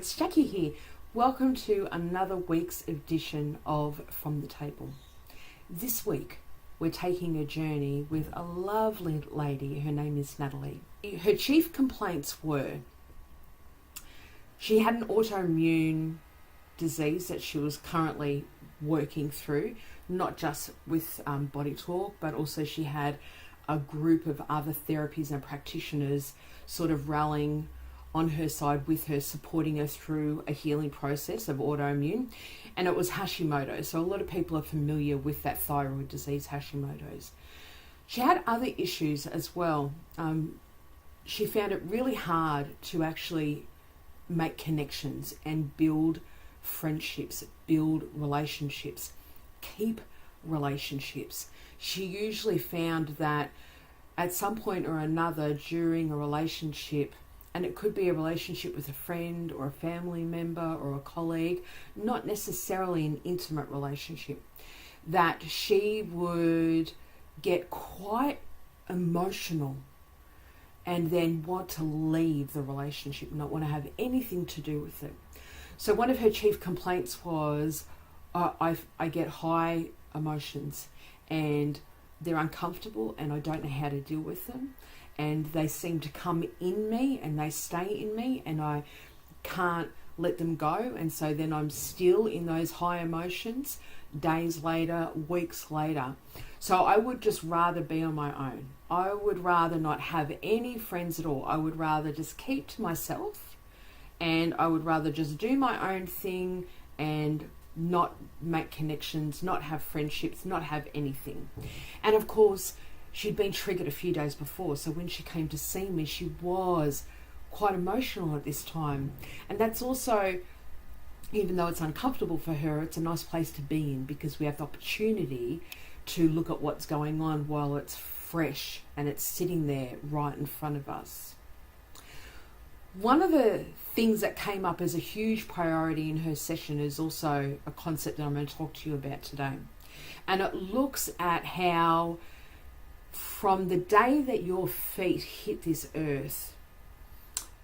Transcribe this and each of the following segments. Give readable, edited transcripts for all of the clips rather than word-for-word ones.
it's Jackie here. Welcome to another week's edition of From the Table. This week, we're taking a journey with a lovely lady. Her name is Natalie. Her chief complaints were she had an autoimmune disease that she was currently working through, not just with Body Talk, but also she had a group of other therapies and practitioners sort of rallying on her side with her, supporting her through a healing process of autoimmune. And it was Hashimoto. So a lot of people are familiar with that thyroid disease, Hashimoto's. She had other issues as well. She found it really hard to actually make connections and build friendships, build relationships, keep relationships. She usually found that at some point or another during a relationship, and it could be a relationship with a friend or a family member or a colleague, not necessarily an intimate relationship, that she would get quite emotional and then want to leave the relationship, not want to have anything to do with it. So one of her chief complaints was, I get high emotions and they're uncomfortable and I don't know how to deal with them. And they seem to come in me and they stay in me and I can't let them go. And so then I'm still in those high emotions days later, weeks later. So I would just rather be on my own. I would rather not have any friends at all. I would rather just keep to myself and I would rather just do my own thing and not make connections, not have friendships, not have anything. And of course, she'd been triggered a few days before, so when she came to see me, she was quite emotional at this time. And that's also, even though it's uncomfortable for her, it's a nice place to be in because we have the opportunity to look at what's going on while it's fresh and it's sitting there right in front of us. One of the things that came up as a huge priority in her session is also a concept that I'm going to talk to you about today. And it looks at how from the day that your feet hit this earth,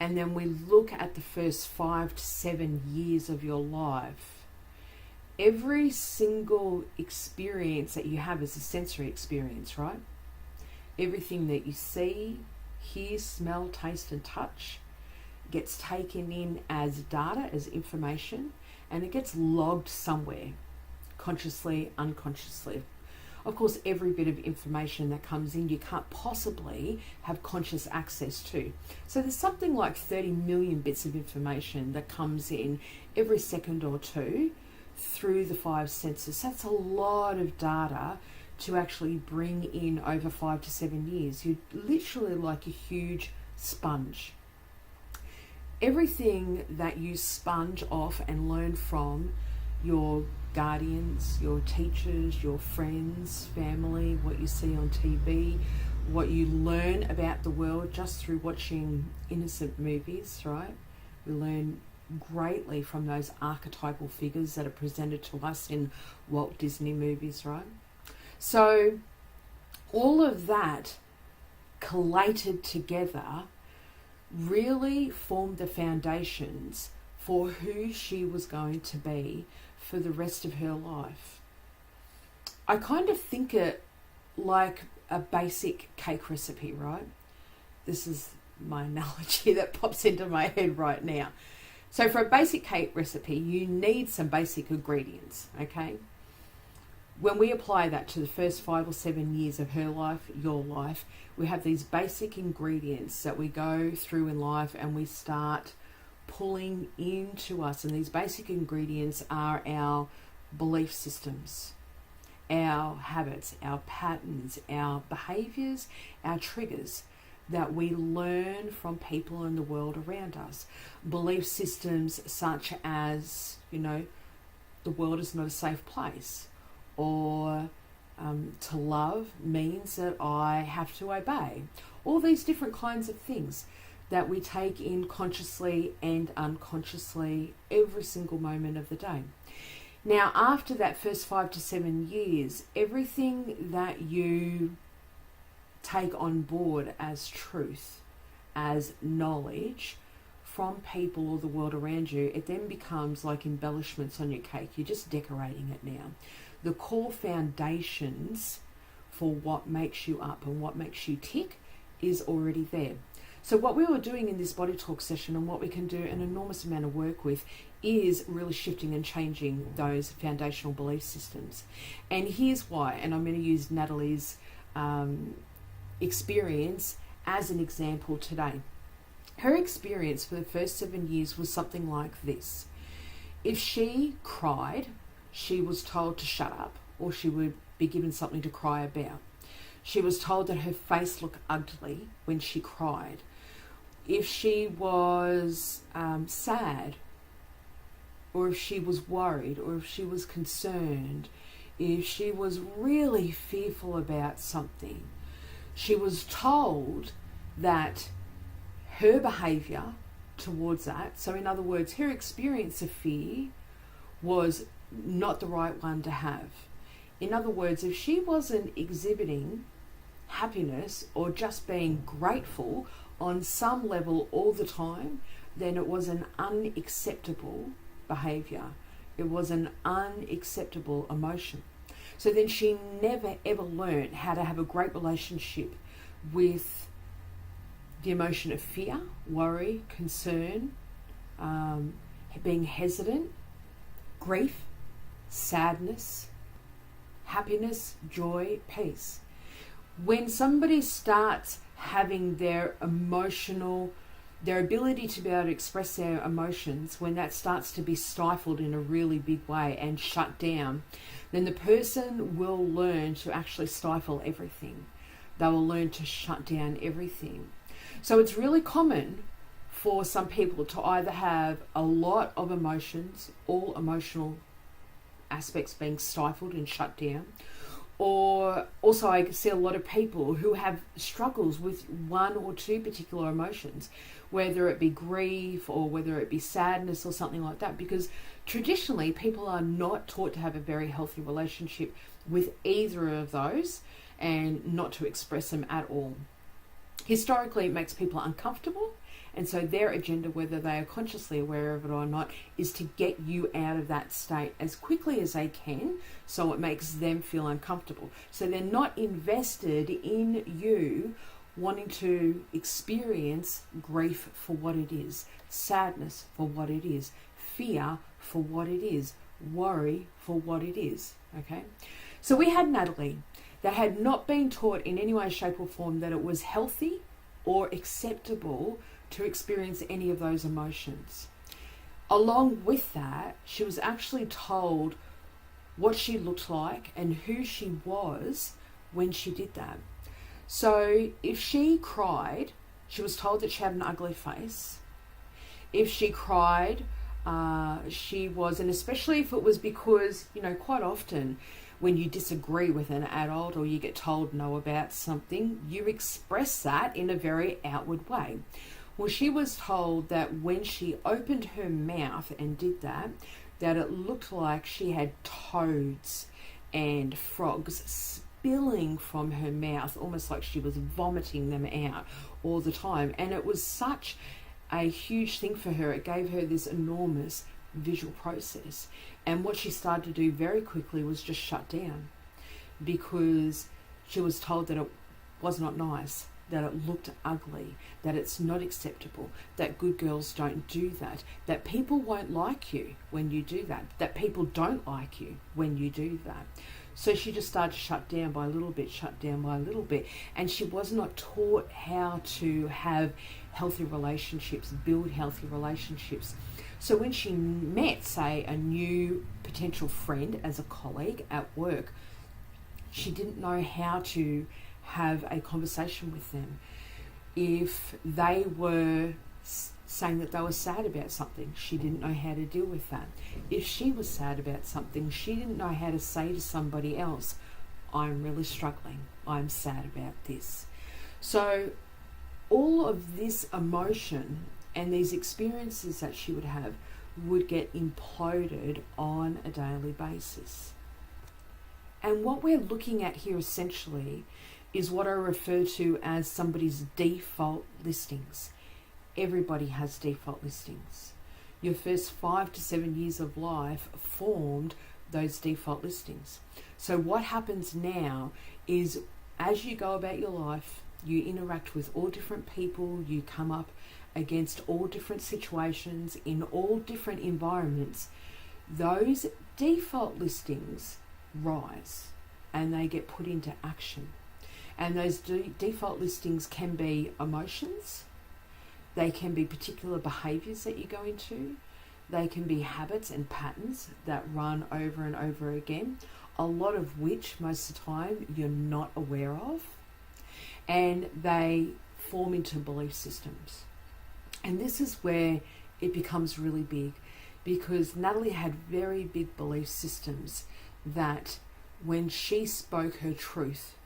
and then we look at the first 5 to 7 years of your life, every single experience that you have is a sensory experience, right? Everything that you see, hear, smell, taste, and touch gets taken in as data, as information, and it gets logged somewhere, consciously, unconsciously. Of course, every bit of information that comes in, you can't possibly have conscious access to. So there's something like 30 million bits of information that comes in every second or two through the 5 senses. That's a lot of data to actually bring in over 5 to 7 years. You're literally like a huge sponge. Everything that you sponge off and learn from your guardians, your teachers, your friends, family, what you see on TV, what you learn about the world just through watching innocent movies, right? We learn greatly from those archetypal figures that are presented to us in Walt Disney movies, right? So all of that collated together really formed the foundations for who she was going to be for the rest of her life. I kind of think it like a basic cake recipe, right? This is my analogy that pops into my head right now. So for a basic cake recipe, you need some basic ingredients, okay? When we apply that to the first 5 or 7 years of her life, your life, we have these basic ingredients that we go through in life and we start pulling into us. And these basic ingredients are our belief systems, our habits, our patterns, our behaviors, our triggers that we learn from people in the world around us. Belief systems such as, the world is not a safe place, or to love means that I have to obey. All these different kinds of things that we take in consciously and unconsciously every single moment of the day. Now, after that first 5 to 7 years, everything that you take on board as truth, as knowledge, from people or the world around you, it then becomes like embellishments on your cake. You're just decorating it now. The core foundations for what makes you up and what makes you tick is already there. So what we were doing in this body talk session, and what we can do an enormous amount of work with, is really shifting and changing those foundational belief systems. And here's why, and I'm going to use Natalie's experience as an example today. Her experience for the first 7 years was something like this. If she cried, she was told to shut up, or she would be given something to cry about. She was told that her face looked ugly when she cried. If she was sad, or if she was worried, or if she was concerned, if she was really fearful about something, she was told that her behaviour towards that, so in other words, her experience of fear was not the right one to have. In other words, if she wasn't exhibiting happiness or just being grateful on some level all the time, then it was an unacceptable behaviour. It was an unacceptable emotion. So then she never ever learned how to have a great relationship with the emotion of fear, worry, concern, being hesitant, grief, sadness, happiness, joy, peace. When somebody starts having their ability to be able to express their emotions, when that starts to be stifled in a really big way and shut down, then the person will learn to actually stifle everything. They will learn to shut down everything. So it's really common for some people to either have a lot of emotions, all emotional aspects being stifled and shut down, or also I see a lot of people who have struggles with one or two particular emotions, whether it be grief or whether it be sadness or something like that, because traditionally people are not taught to have a very healthy relationship with either of those and not to express them at all. Historically, it makes people uncomfortable, and so their agenda, whether they are consciously aware of it or not, is to get you out of that state as quickly as they can, so it makes them feel uncomfortable. So they're not invested in you wanting to experience grief for what it is, sadness for what it is, fear for what it is, worry for what it is, okay? So we had Natalie that had not been taught in any way, shape or form that it was healthy or acceptable to experience any of those emotions. Along with that, she was actually told what she looked like and who she was when she did that. So if she cried, she was told that she had an ugly face. If she cried, she was, and especially if it was because, quite often when you disagree with an adult or you get told no about something, you express that in a very outward way. Well, she was told that when she opened her mouth and did that, that it looked like she had toads and frogs spilling from her mouth, almost like she was vomiting them out all the time. And it was such a huge thing for her. It gave her this enormous visual process. And what she started to do very quickly was just shut down, because she was told that it was not nice, that it looked ugly, that it's not acceptable, that good girls don't do that people won't like you when you do that people don't like you when you do that. So she just started to shut down by little bit, and she was not taught how to have healthy relationships, build healthy relationships. So when she met, say, a new potential friend as a colleague at work, she didn't know how to have a conversation with them. If they were saying that they were sad about something, she didn't know how to deal with that. If she was sad about something, she didn't know how to say to somebody else, I'm really struggling, I'm sad about this. So all of this emotion and these experiences that she would have would get imploded on a daily basis. And what we're looking at here essentially is what I refer to as somebody's default listings. everybody has default listings. Your first 5 to 7 years of life formed those default listings. So what happens now is, as you go about your life, you interact with all different people, you come up against all different situations in all different environments, those default listings rise and they get put into action. And those default listings can be emotions, they can be particular behaviours that you go into, they can be habits and patterns that run over and over again, a lot of which most of the time you're not aware of, and they form into belief systems. And this is where it becomes really big, because Natalie had very big belief systems that when she spoke her truth,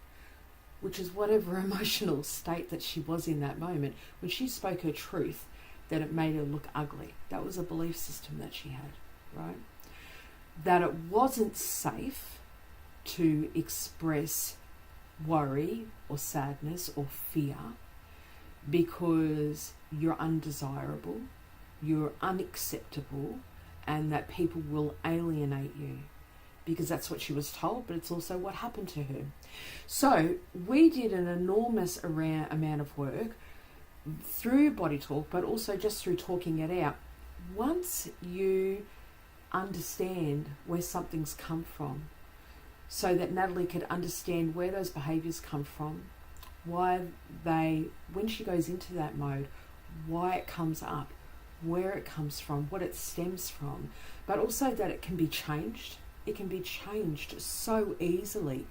which is whatever emotional state that she was in that moment, when she spoke her truth, that it made her look ugly. That was a belief system that she had, right? That it wasn't safe to express worry or sadness or fear because you're undesirable, you're unacceptable, and that people will alienate you, because that's what she was told, but it's also what happened to her. So we did an enormous amount of work through body talk, but also just through talking it out. Once you understand where something's come from, so that Natalie could understand where those behaviours come from, why they, when she goes into that mode, why it comes up, where it comes from, what it stems from, but also that it can be changed. It can be changed so easily.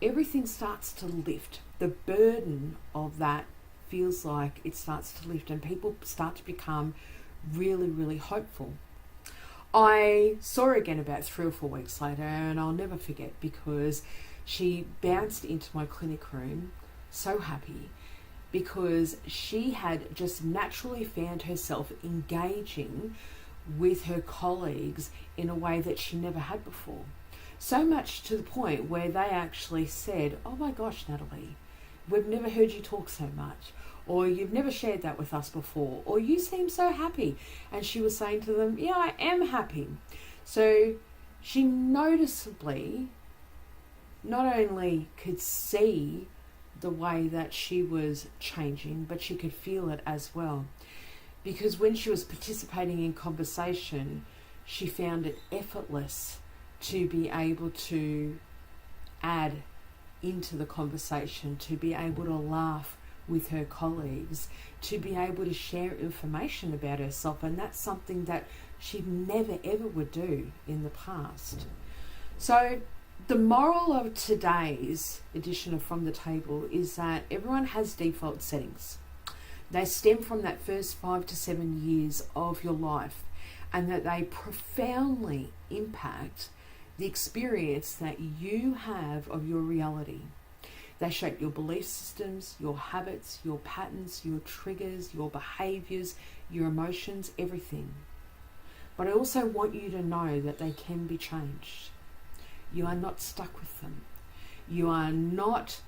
Everything starts to lift. The burden of that feels like it starts to lift, and people start to become really, really hopeful. I saw her again about 3 or 4 weeks later, and I'll never forget, because she bounced into my clinic room so happy, because she had just naturally found herself engaging with her colleagues in a way that she never had before. So much to the point where they actually said, "Oh my gosh, Natalie, we've never heard you talk so much," or "You've never shared that with us before," or "You seem so happy." And she was saying to them, "Yeah, I am happy." So she noticeably not only could see the way that she was changing, but she could feel it as well. Because when she was participating in conversation, she found it effortless to be able to add into the conversation, to be able to laugh with her colleagues, to be able to share information about herself. And that's something that she never ever would do in the past. So the moral of today's edition of From the Table is that everyone has default settings. They stem from that first 5 to 7 years of your life, and that they profoundly impact the experience that you have of your reality. They shape your belief systems, your habits, your patterns, your triggers, your behaviours, your emotions, everything. But I also want you to know that they can be changed. You are not stuck with them. You are not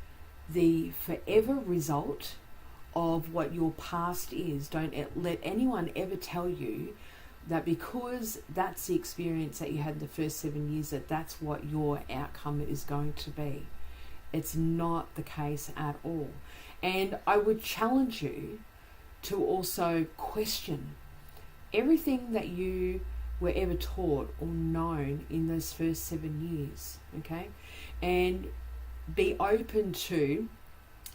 the forever result of what your past is. Don't let anyone ever tell you that because that's the experience that you had in the first 7 years, that that's what your outcome is going to be. It's not the case at all. And I would challenge you to also question everything that you were ever taught or known in those first 7 years, okay? And be open to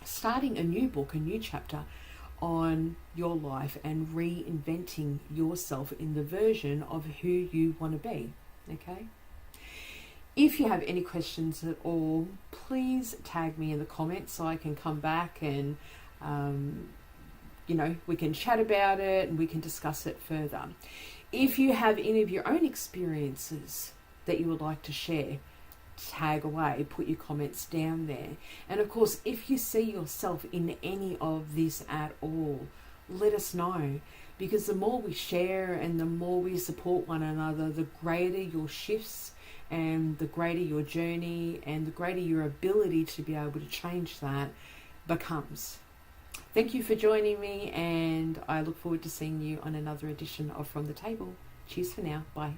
starting a new book, a new chapter on your life, and reinventing yourself in the version of who you want to be, okay? If you have any questions at all, please tag me in the comments so I can come back and, we can chat about it and we can discuss it further. If you have any of your own experiences that you would like to share, tag away, put your comments down there. And of course, if you see yourself in any of this at all, let us know, because the more we share and the more we support one another, the greater your shifts and the greater your journey and the greater your ability to be able to change that becomes. Thank you for joining me, and I look forward to seeing you on another edition of From the Table. Cheers for now. Bye.